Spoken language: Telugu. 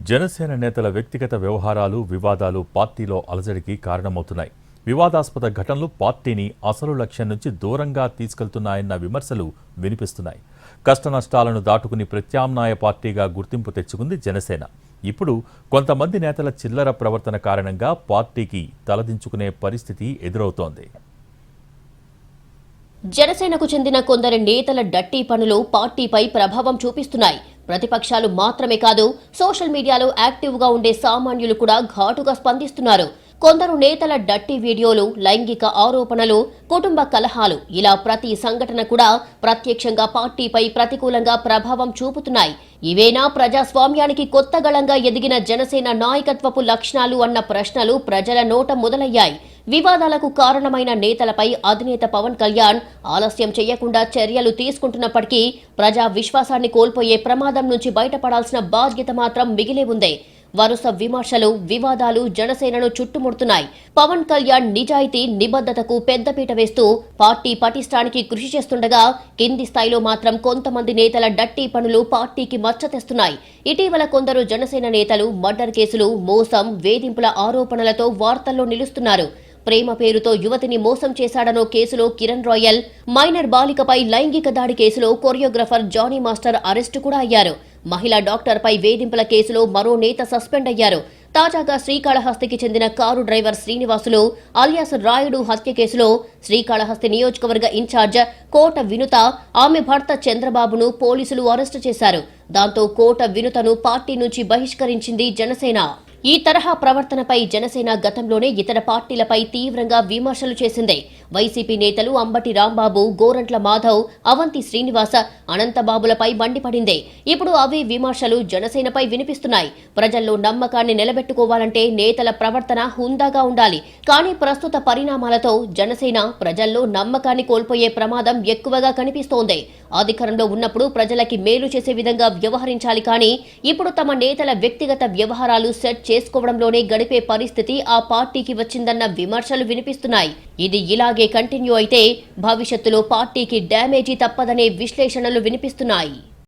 జనసేన నేతల వ్యక్తిగత వ్యవహారాలు, వివాదాలు పార్టీలో అలజడికి కారణమవుతున్నాయి. వివాదాస్పద ఘటనలు పార్టీని అసలు లక్ష్యం నుంచి దూరంగా తీసుకెళ్తున్నాయన్న విమర్శలు వినిపిస్తున్నాయి. కష్టనష్టాలను దాటుకుని ప్రత్యామ్నాయ పార్టీగా గుర్తింపు తెచ్చుకుంది జనసేన. ఇప్పుడు కొంతమంది నేతల చిల్లర ప్రవర్తన కారణంగా పార్టీకి తలదించుకునే పరిస్థితి ఎదురవుతోంది. జనసేనకు చెందిన కొందరి నేతల డట్టి పనులు పార్టీపై ప్రభావం చూపిస్తున్నాయి. ప్రతిపక్షాలు మాత్రమే కాదు, సోషల్ మీడియాలో యాక్టివ్గా ఉండే సామాన్యులు కూడా ఘాటుగా స్పందిస్తున్నారు. కొందరు నేతల డట్టి వీడియోలు, లైంగిక ఆరోపణలు, కుటుంబ కలహాలు ఇలా ప్రతి సంఘటన కూడా ప్రత్యక్షంగా పార్టీపై ప్రతికూలంగా ప్రభావం చూపుతున్నాయి. ఇవేనా ప్రజాస్వామ్యానికి కొత్త గళంగా ఎదిగిన జనసేన నాయకత్వపు లక్షణాలు అన్న ప్రశ్నలు ప్రజల నోట మొదలయ్యాయి. వివాదాలకు కారణమైన నేతలపై అధినేత పవన్ కళ్యాణ్ ఆలస్యం చేయకుండా చర్యలు తీసుకుంటున్నప్పటికీ ప్రజా విశ్వాసాన్ని కోల్పోయే ప్రమాదం నుంచి బయటపడాల్సిన బాధ్యత మాత్రం మిగిలే ఉంది. వరుస విమర్శలు, వివాదాలు జనసేనను చుట్టుముడుతున్నాయి. పవన్ కళ్యాణ్ నిజాయితీ, నిబద్ధతకు పెద్దపీట వేస్తూ పార్టీ పటిష్టానికి కృషి చేస్తుండగా కింది స్థాయిలో మాత్రం కొంతమంది నేతల డట్టి పనులు పార్టీకి మచ్చ తెస్తున్నాయి. ఇటీవల కొందరు జనసేన నేతలు మర్డర్ కేసులు, మోసం, వేధింపుల ఆరోపణలతో వార్తల్లో నిలుస్తున్నారు. ప్రేమ పేరుతో యువతిని మోసం చేశాడనో కేసులో కిరణ్ రాయల్, మైనర్ బాలికపై లైంగిక దాడి కేసులో కొరియోగ్రాఫర్ జానీ మాస్టర్ అరెస్టు కూడా అయ్యారు. మహిళా డాక్టర్పై వేధింపుల కేసులో మరో నేత సస్పెండ్ అయ్యారు. తాజాగా శ్రీకాళహస్తికి చెందిన car driver Srinivasulu alias Rayudu హత్య కేసులో శ్రీకాళహస్తి నియోజకవర్గ ఇన్ఛార్జ్ కోట వినుత, ఆమె భర్త చంద్రబాబును పోలీసులు అరెస్టు చేశారు. దాంతో కోట వినుతను పార్టీ నుంచి బహిష్కరించింది జనసేన. ఈ తరహా ప్రవర్తనపై జనసేన గతంలోనే ఇతర పార్టీలపై తీవ్రంగా విమర్శలు చేసింది. వైసీపీ నేతలు అంబటి రాంబాబు, గోరంట్ల మాధవ్, అవంతి శ్రీనివాస, అనంతబాబులపై మండిపడింది. ఇప్పుడు అవే విమర్శలు జనసేనపై వినిపిస్తున్నాయి. ప్రజల్లో నమ్మకాన్ని నిలబెట్టుకోవాలంటే నేతల ప్రవర్తన హుందాగా ఉండాలి. కానీ ప్రస్తుత పరిణామాలతో జనసేన ప్రజల్లో నమ్మకాన్ని కోల్పోయే ప్రమాదం ఎక్కువగా కనిపిస్తోంది. అధికారంలో ఉన్నప్పుడు ప్రజలకి మేలు చేసే విధంగా వ్యవహరించాలి. కానీ ఇప్పుడు తమ నేతల వ్యక్తిగత వ్యవహారాలు సెట్ చేసుకోవడంలోనే గడిపే పరిస్థితి ఆ పార్టీకి వచ్చిందన్న విమర్శలు వినిపిస్తున్నాయి. ఇది ఇలాగే కంటిన్యూ అయితే భవిష్యత్తులో పార్టీకి డ్యామేజీ తప్పదనే విశ్లేషణలు వినిపిస్తున్నాయి.